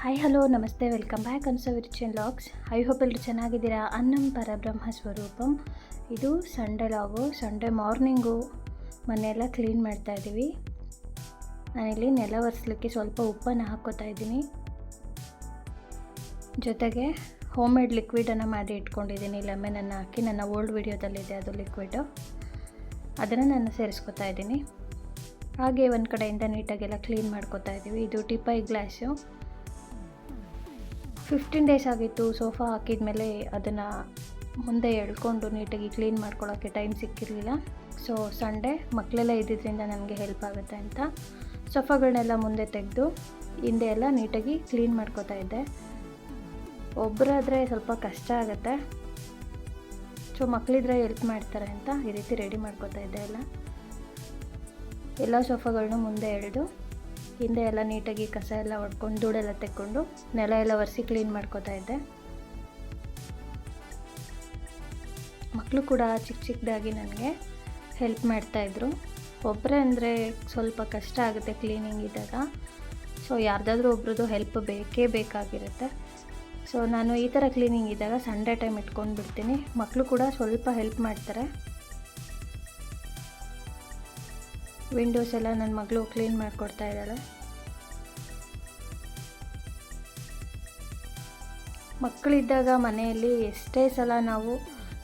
Hi hello namaste welcome back ಅನ್ಸವಿರ್ಚಿನ್ logs. I hope ಎಲ್ಲರೂ ಚೆನ್ನಾಗಿದ್ದೀರಾ. ಅನ್ನಂ ಪರಬ್ರಹ್ಮ ಸ್ವರೂಪಂ. ಇದು ಸಂಡೇ ಲಾಗು. ಸಂಡೇ ಮಾರ್ನಿಂಗು ಮನೆಯೆಲ್ಲ ಕ್ಲೀನ್ ಮಾಡ್ತಾಯಿದ್ದೀವಿ. ನಾನಿಲ್ಲಿ ನೆಲ ಒರೆಸ್ಲಿಕ್ಕೆ ಸ್ವಲ್ಪ ಉಪ್ಪನ್ನು ಹಾಕ್ಕೋತಾ ಇದ್ದೀನಿ. ಜೊತೆಗೆ ಹೋಮ್ ಮೇಡ್ ಲಿಕ್ವಿಡನ್ನು ಮಾಡಿ ಇಟ್ಕೊಂಡಿದ್ದೀನಿ. ಲೆಮನನ್ನು ಹಾಕಿ ನನ್ನ ಓಲ್ಡ್ ವಿಡಿಯೋದಲ್ಲಿದೆ ಅದು ಲಿಕ್ವಿಡು, ಅದನ್ನು ನಾನು ಸೇರಿಸ್ಕೊತಾ ಇದ್ದೀನಿ. ಹಾಗೆ ಒಂದು ಕಡೆಯಿಂದ ನೀಟಾಗೆಲ್ಲ ಕ್ಲೀನ್ ಮಾಡ್ಕೋತಾ ಇದ್ದೀವಿ. ಇದು ಟಿಪೈ ಗ್ಲಾಸು. 15 ಡೇಸ್ ಆಗಿತ್ತು ಸೋಫಾ ಹಾಕಿದ ಮೇಲೆ ಅದನ್ನು ಮುಂದೆ ಎಳ್ಕೊಂಡು ನೀಟಾಗಿ ಕ್ಲೀನ್ ಮಾಡ್ಕೊಳ್ಳೋಕ್ಕೆ ಟೈಮ್ ಸಿಕ್ಕಿರಲಿಲ್ಲ. ಸೊ ಸಂಡೇ ಮಕ್ಕಳೆಲ್ಲ ಇದ್ದಿದ್ದರಿಂದ ನನಗೆ ಹೆಲ್ಪ್ ಆಗುತ್ತೆ ಅಂತ ಸೋಫಾಗಳನ್ನೆಲ್ಲ ಮುಂದೆ ತೆಗೆದು ಹಿಂದೆ ಎಲ್ಲ ನೀಟಾಗಿ ಕ್ಲೀನ್ ಮಾಡ್ಕೋತಾ ಇದ್ದೆ. ಒಬ್ಬರಾದರೆ ಸ್ವಲ್ಪ ಕಷ್ಟ ಆಗುತ್ತೆ, ಸೊ ಮಕ್ಕಳಿದ್ರೆ ಹೆಲ್ಪ್ ಮಾಡ್ತಾರೆ ಅಂತ ಈ ರೀತಿ ರೆಡಿ ಮಾಡ್ಕೋತಾ ಇದ್ದೆ. ಎಲ್ಲ ಸೋಫಾಗಳನ್ನೂ ಮುಂದೆ ಎಳೆದು ಹಿಂದೆ ಎಲ್ಲ ನೀಟಾಗಿ ಕಸ ಎಲ್ಲ ಹೊಡ್ಕೊಂಡು ಧೂಳೆಲ್ಲ ತೆಕ್ಕೊಂಡು ನೆಲ ಎಲ್ಲ ಒರೆಸಿ ಕ್ಲೀನ್ ಮಾಡ್ಕೋತಾ ಇದ್ದೆ. ಮಕ್ಕಳು ಕೂಡ ಚಿಕ್ಕದಾಗಿ ನನಗೆ ಹೆಲ್ಪ್ ಮಾಡ್ತಾಯಿದ್ರು. ಒಬ್ಬರೇ ಅಂದರೆ ಸ್ವಲ್ಪ ಕಷ್ಟ ಆಗುತ್ತೆ ಕ್ಲೀನಿಂಗ್ ಇದ್ದಾಗ. ಸೊ ಯಾರ್ದಾದ್ರೂ ಒಬ್ರದ್ದು ಹೆಲ್ಪ್ ಬೇಕೇ ಬೇಕಾಗಿರುತ್ತೆ. ಸೊ ನಾನು ಈ ಥರ ಕ್ಲೀನಿಂಗ್ ಇದ್ದಾಗ ಸಂಡೇ ಟೈಮ್ ಇಟ್ಕೊಂಡು ಬಿಡ್ತೀನಿ. ಮಕ್ಕಳು ಕೂಡ ಸ್ವಲ್ಪ ಹೆಲ್ಪ್ ಮಾಡ್ತಾರೆ. ವಿಂಡೋಸ್ ಎಲ್ಲ ನನ್ನ ಮಗಳು ಕ್ಲೀನ್ ಮಾಡಿಕೊಡ್ತಾ ಇದ್ದಾಳೆ. ಮಕ್ಕಳಿದ್ದಾಗ ಮನೆಯಲ್ಲಿ ಎಷ್ಟೇ ಸಲ ನಾವು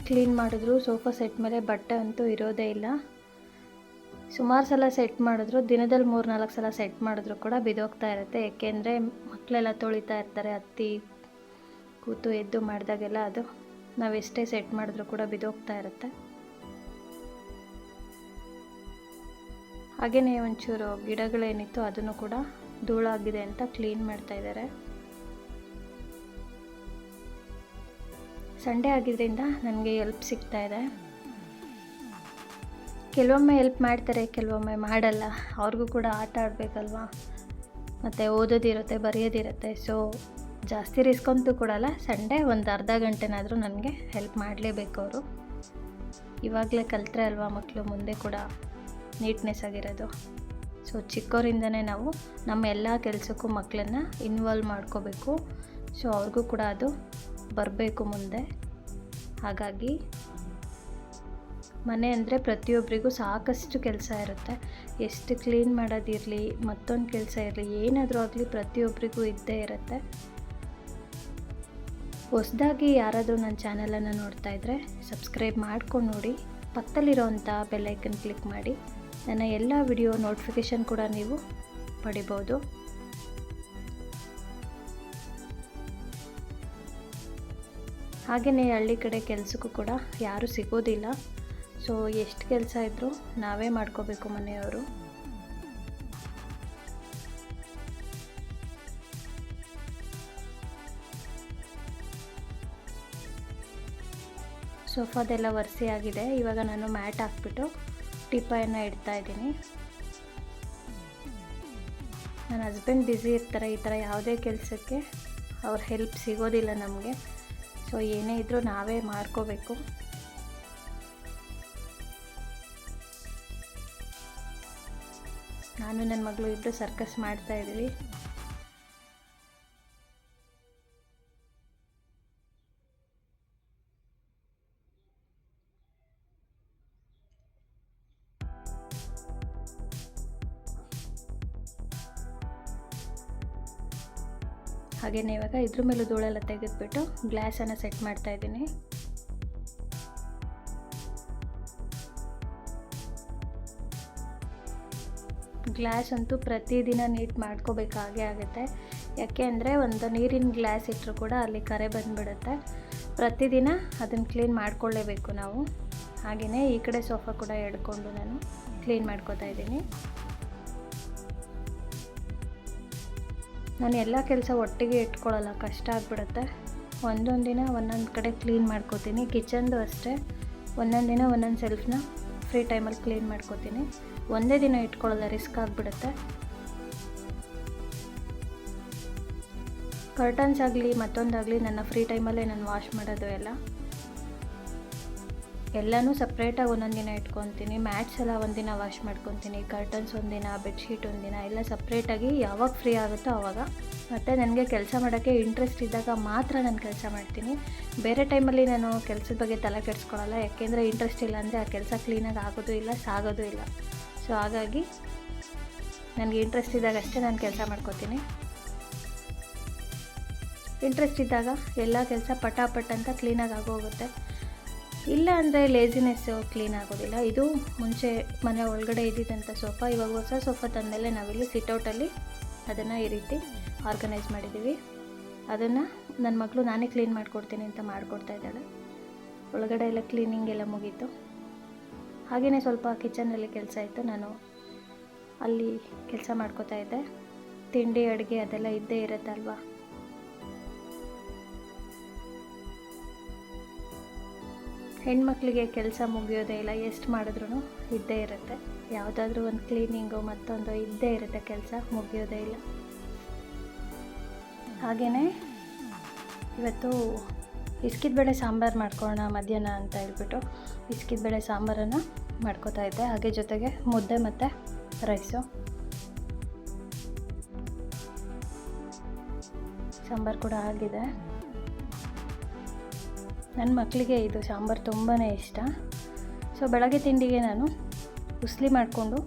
ಕ್ಲೀನ್ ಮಾಡಿದ್ರೂ ಸೋಫಾ ಸೆಟ್ ಮೇಲೆ ಬಟ್ಟೆ ಅಂತೂ ಇರೋದೇ ಇಲ್ಲ. ಸುಮಾರು ಸಲ ಸೆಟ್ ಮಾಡಿದ್ರು, ದಿನದಲ್ಲಿ 3-4 ಸಲ ಸೆಟ್ ಮಾಡಿದ್ರು ಕೂಡ ಬಿದ್ದೋಗ್ತಾ ಇರುತ್ತೆ. ಏಕೆಂದರೆ ಮಕ್ಕಳೆಲ್ಲ ತೊಳಿತಾ ಇರ್ತಾರೆ. ಹತ್ತಿ ಕೂತು ಎದ್ದು ಮಾಡಿದಾಗೆಲ್ಲ ಅದು ನಾವೆಷ್ಟೇ ಸೆಟ್ ಮಾಡಿದ್ರೂ ಕೂಡ ಬಿದ್ದೋಗ್ತಾ ಇರುತ್ತೆ. ಹಾಗೆಯೇ ಒಂಚೂರು ಗಿಡಗಳೇನಿತ್ತು ಅದನ್ನು ಕೂಡ ಧೂಳಾಗಿದೆ ಅಂತ ಕ್ಲೀನ್ ಮಾಡ್ತಾ ಇದ್ದಾರೆ. ಸಂಡೇ ಆಗಿದ್ದರಿಂದ ನನಗೆ ಹೆಲ್ಪ್ ಸಿಗ್ತಾ ಇದೆ. ಕೆಲವೊಮ್ಮೆ ಹೆಲ್ಪ್ ಮಾಡ್ತಾರೆ, ಕೆಲವೊಮ್ಮೆ ಮಾಡಲ್ಲ. ಅವ್ರಿಗೂ ಕೂಡ ಆಟ ಆಡಬೇಕಲ್ವ, ಮತ್ತು ಓದೋದಿರುತ್ತೆ, ಬರೆಯೋದಿರುತ್ತೆ. ಸೊ ಜಾಸ್ತಿ ರಿಸ್ಕ್ ಅಂತೂ ಕೊಡಲ್ಲ. ಸಂಡೇ ಒಂದು ಅರ್ಧ ಗಂಟೆನಾದರೂ ನನಗೆ ಹೆಲ್ಪ್ ಮಾಡಲೇಬೇಕು ಅವರು. ಇವಾಗಲೇ ಕಲಿತ್ರೆ ಅಲ್ವಾ ಮಕ್ಕಳು ಮುಂದೆ ಕೂಡ ನೀಟ್ನೆಸ್ ಆಗಿರೋದು. ಸೊ ಚಿಕ್ಕವರಿಂದನೇ ನಾವು ನಮ್ಮ ಎಲ್ಲ ಕೆಲಸಕ್ಕೂ ಮಕ್ಕಳನ್ನು ಇನ್ವಾಲ್ವ್ ಮಾಡ್ಕೋಬೇಕು. ಸೊ ಅವ್ರಿಗೂ ಕೂಡ ಅದು ಬರಬೇಕು ಮುಂದೆ. ಹಾಗಾಗಿ ಮನೆ ಅಂದರೆ ಪ್ರತಿಯೊಬ್ಬರಿಗೂ ಸಾಕಷ್ಟು ಕೆಲಸ ಇರುತ್ತೆ. ಎಷ್ಟು ಕ್ಲೀನ್ ಮಾಡೋದಿರಲಿ, ಮತ್ತೊಂದು ಕೆಲಸ ಇರಲಿ, ಏನಾದರೂ ಆಗಲಿ ಪ್ರತಿಯೊಬ್ಬರಿಗೂ ಇದ್ದೇ ಇರುತ್ತೆ. ಹೊಸದಾಗಿ ಯಾರಾದರೂ ನನ್ನ ಚಾನಲನ್ನು ನೋಡ್ತಾ ಇದ್ದರೆ ಸಬ್ಸ್ಕ್ರೈಬ್ ಮಾಡ್ಕೊಂಡು ನೋಡಿ. ಪಕ್ಕದಲ್ಲಿರೋವಂಥ ಬೆಲ್ಲೈಕನ್ ಕ್ಲಿಕ್ ಮಾಡಿ ನನ್ನ ಎಲ್ಲ ವಿಡಿಯೋ ನೋಟಿಫಿಕೇಷನ್ ಕೂಡ ನೀವು ಪಡಿಬೋದು. ಹಾಗೆಯೇ ಹಳ್ಳಿ ಕಡೆ ಕೆಲಸಕ್ಕೂ ಕೂಡ ಯಾರೂ ಸಿಗೋದಿಲ್ಲ. ಸೊ ಎಷ್ಟು ಕೆಲಸ ಇದ್ದರೂ ನಾವೇ ಮಾಡ್ಕೋಬೇಕು ಮನೆಯವರು. ಸೋಫಾದೆಲ್ಲ ಒರೆಸಿ ಆಗಿದೆ. ಇವಾಗ ನಾನು ಮ್ಯಾಟ್ ಹಾಕ್ಬಿಟ್ಟು ಟಿಪಾಯನ್ನು ಇಡ್ತಾ ಇದ್ದೀನಿ. ನನ್ನ ಹಸ್ಬೆಂಡ್ ಬ್ಯುಸಿ ಇರ್ತಾರೆ. ಈ ಥರ ಯಾವುದೇ ಕೆಲಸಕ್ಕೆ ಅವ್ರ ಹೆಲ್ಪ್ ಸಿಗೋದಿಲ್ಲ ನಮಗೆ. ಸೊ ಏನೇ ಇದ್ದರೂ ನಾವೇ ಮಾಡ್ಕೋಬೇಕು. ನಾನು ನನ್ನ ಮಗಳು ಇಬ್ಬರು ಸರ್ಕಸ್ ಮಾಡ್ತಾಯಿದ್ವಿ. ಹಾಗೆಯೇ ಇವಾಗ ಇದ್ರ ಮೇಲೂ ಧೂಳೆಲ್ಲ ತೆಗೆದುಬಿಟ್ಟು ಗ್ಲಾಸನ್ನು ಸೆಟ್ ಮಾಡ್ತಾ ಇದ್ದೀನಿ. ಗ್ಲಾಸ್ ಅಂತೂ ಪ್ರತಿದಿನ ನೀಟ್ ಮಾಡ್ಕೋಬೇಕಾಗೇ ಆಗುತ್ತೆ. ಯಾಕೆ ಅಂದರೆ ಒಂದು ನೀರಿನ ಗ್ಲಾಸ್ ಇಟ್ಟರು ಕೂಡ ಅಲ್ಲಿ ಕರೆ ಬಂದುಬಿಡುತ್ತೆ. ಪ್ರತಿದಿನ ಅದನ್ನು ಕ್ಲೀನ್ ಮಾಡ್ಕೊಳ್ಳೇಬೇಕು ನಾವು. ಹಾಗೆಯೇ ಈ ಕಡೆ ಸೋಫಾ ಕೂಡ ಎಡ್ಕೊಂಡು ನಾನು ಕ್ಲೀನ್ ಮಾಡ್ಕೋತಾ ಇದ್ದೀನಿ. ನಾನು ಎಲ್ಲ ಕೆಲಸ ಒಟ್ಟಿಗೆ ಇಟ್ಕೊಳ್ಳಲ್ಲ, ಕಷ್ಟ ಆಗಿಬಿಡುತ್ತೆ. ಒಂದೊಂದು ದಿನ ಒಂದೊಂದು ಕಡೆ ಕ್ಲೀನ್ ಮಾಡ್ಕೋತೀನಿ. ಕಿಚನ್ದು ಅಷ್ಟೇ ಒಂದೊಂದು ದಿನ ಒಂದೊಂದು ಸೆಲ್ಫ್ನ ಫ್ರೀ ಟೈಮಲ್ಲಿ ಕ್ಲೀನ್ ಮಾಡ್ಕೋತೀನಿ. ಒಂದೇ ದಿನ ಇಟ್ಕೊಳ್ಳಲ್ಲ, ರಿಸ್ಕ್ ಆಗಿಬಿಡುತ್ತೆ. ಕರ್ಟನ್ಸ್ ಆಗಲಿ ಮತ್ತೊಂದಾಗಲಿ ನನ್ನ ಫ್ರೀ ಟೈಮಲ್ಲೇ ನಾನು ವಾಶ್ ಮಾಡೋದು ಎಲ್ಲನೂ ಸಪ್ರೇಟಾಗಿ ಒಂದೊಂದು ದಿನ ಇಟ್ಕೊತೀನಿ. ಮ್ಯಾಟ್ಸ್ ಎಲ್ಲ ಒಂದಿನ ವಾಶ್ ಮಾಡ್ಕೊತೀನಿ. ಕರ್ಟನ್ಸ್ ಒಂದಿನ, ಬೆಡ್ಶೀಟ್ ಒಂದಿನ, ಎಲ್ಲ ಸಪ್ರೇಟಾಗಿ ಯಾವಾಗ ಫ್ರೀ ಆಗುತ್ತೋ ಆವಾಗ ಮತ್ತು ನನಗೆ ಕೆಲಸ ಮಾಡೋಕ್ಕೆ ಇಂಟ್ರೆಸ್ಟ್ ಇದ್ದಾಗ ಮಾತ್ರ ನಾನು ಕೆಲಸ ಮಾಡ್ತೀನಿ. ಬೇರೆ ಟೈಮಲ್ಲಿ ನಾನು ಕೆಲಸದ ಬಗ್ಗೆ ತಲೆ ಕೆಡಿಸ್ಕೊಳ್ಳಲ್ಲ. ಯಾಕೆಂದರೆ ಇಂಟ್ರೆಸ್ಟ್ ಇಲ್ಲ ಅಂದರೆ ಆ ಕೆಲಸ ಕ್ಲೀನಾಗಿ ಆಗೋದು ಇಲ್ಲ, ಸಾಗೋದು ಇಲ್ಲ. ಸೊ ಹಾಗಾಗಿ ನನಗೆ ಇಂಟ್ರೆಸ್ಟ್ ಇದ್ದಾಗ ಅಷ್ಟೇ ನಾನು ಕೆಲಸ ಮಾಡ್ಕೋತೀನಿ. ಇಂಟ್ರೆಸ್ಟ್ ಇದ್ದಾಗ ಎಲ್ಲ ಕೆಲಸ ಪಟಾಪಟ್ ಅಂತ ಕ್ಲೀನಾಗಿ ಆಗೋಗುತ್ತೆ. ಇಲ್ಲ ಅಂದರೆ ಲೇಜಿನೆಸ್ಸು ಕ್ಲೀನ್ ಆಗೋದಿಲ್ಲ. ಇದು ಮುಂಚೆ ಮನೆ ಒಳಗಡೆ ಇದ್ದಿದ್ದಂಥ ಸೋಫಾ. ಇವಾಗ ಹೊಸ ಸೋಫಾ ತಂದಮೇಲೆ ನಾವಿಲ್ಲಿ ಸಿಟೌಟಲ್ಲಿ ಅದನ್ನು ಈ ರೀತಿ ಆರ್ಗನೈಸ್ ಮಾಡಿದ್ದೀವಿ. ಅದನ್ನು ನನ್ನ ಮಗಳು ನಾನೇ ಕ್ಲೀನ್ ಮಾಡಿಕೊಡ್ತೀನಿ ಅಂತ ಮಾಡಿಕೊಡ್ತಾ ಇದ್ದಾಳೆ. ಒಳಗಡೆ ಎಲ್ಲ ಕ್ಲೀನಿಂಗ್ ಎಲ್ಲ ಮುಗೀತು. ಹಾಗೆಯೇ ಸ್ವಲ್ಪ ಕಿಚನಲ್ಲಿ ಕೆಲಸ ಇತ್ತು, ನಾನು ಅಲ್ಲಿ ಕೆಲಸ ಮಾಡ್ಕೋತಾ ಇದ್ದೆ. ತಿಂಡಿ ಅಡುಗೆ ಅದೆಲ್ಲ ಇದ್ದೇ ಇರುತ್ತಲ್ವ. ಹೆಣ್ಮಕ್ಳಿಗೆ ಕೆಲಸ ಮುಗಿಯೋದೇ ಇಲ್ಲ, ಎಷ್ಟು ಮಾಡಿದ್ರೂ ಇದ್ದೇ ಇರುತ್ತೆ. ಯಾವುದಾದ್ರೂ ಒಂದು ಕ್ಲೀನಿಂಗು ಮತ್ತೊಂದು ಇದ್ದೇ ಇರುತ್ತೆ, ಕೆಲಸ ಮುಗಿಯೋದೇ ಇಲ್ಲ. ಹಾಗೆಯೇ ಇವತ್ತು ಬೇಳೆ ಸಾಂಬಾರು ಮಾಡ್ಕೊಳ್ಳೋಣ ಮಧ್ಯಾಹ್ನ ಅಂತ ಹೇಳ್ಬಿಟ್ಟು ಬೇಳೆ ಸಾಂಬಾರನ್ನು ಮಾಡ್ಕೋತಾ ಇದ್ದೆ. ಹಾಗೆ ಜೊತೆಗೆ ಮುದ್ದೆ ಮತ್ತು ರೈಸು. ಸಾಂಬಾರು ಕೂಡ ಆಗಿದೆ. ನನ್ನ ಮಕ್ಕಳಿಗೆ ಇದು ಸಾಂಬಾರು ತುಂಬಾ ಇಷ್ಟ. ಸೊ ಬೆಳಗ್ಗೆ ತಿಂಡಿಗೆ ನಾನು ಉಸ್ಲಿ ಮಾಡಿಕೊಂಡು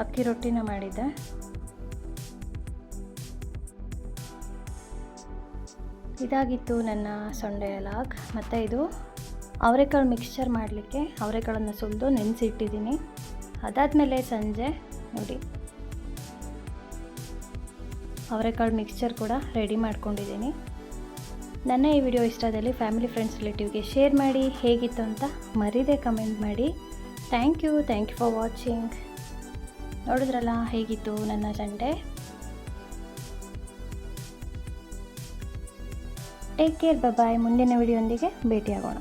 ಅಕ್ಕಿ ರೊಟ್ಟಿನ ಮಾಡಿದ್ದೆ. ಇದಾಗಿತ್ತು ನನ್ನ ಸಂಡೇ ವ್ಲಾಗ್. ಮತ್ತು ಇದು ಅವರೆಕಾಳು ಮಿಕ್ಸ್ಚರ್ ಮಾಡಲಿಕ್ಕೆ ಅವರೆಕಾಳನ್ನು ಸುಲಿದು ನೆನೆಸಿಟ್ಟಿದ್ದೀನಿ. ಅದಾದಮೇಲೆ ಸಂಜೆ ನೋಡಿ ಅವರೆಕಾಳು ಮಿಕ್ಸ್ಚರ್ ಕೂಡ ರೆಡಿ ಮಾಡ್ಕೊಂಡಿದ್ದೀನಿ. ನನ್ನ ಈ ವಿಡಿಯೋ ಇಷ್ಟದಲ್ಲಿ ಫ್ಯಾಮಿಲಿ ಫ್ರೆಂಡ್ಸ್ ರಿಲೇಟಿವ್ಗೆ ಶೇರ್ ಮಾಡಿ. ಹೇಗಿತ್ತು ಅಂತ ಮರೀದೆ ಕಮೆಂಟ್ ಮಾಡಿ. Thank you for watching. ನೋಡಿದ್ರಲ್ಲ ಹೇಗಿತ್ತು ನನ್ನ ಸಂಡೇ. ಟೇಕ್ ಕೇರ್, ಬಾಯ್. ಮುಂದಿನ ವಿಡಿಯೋದೊಂದಿಗೆ ಭೇಟಿಯಾಗೋಣ.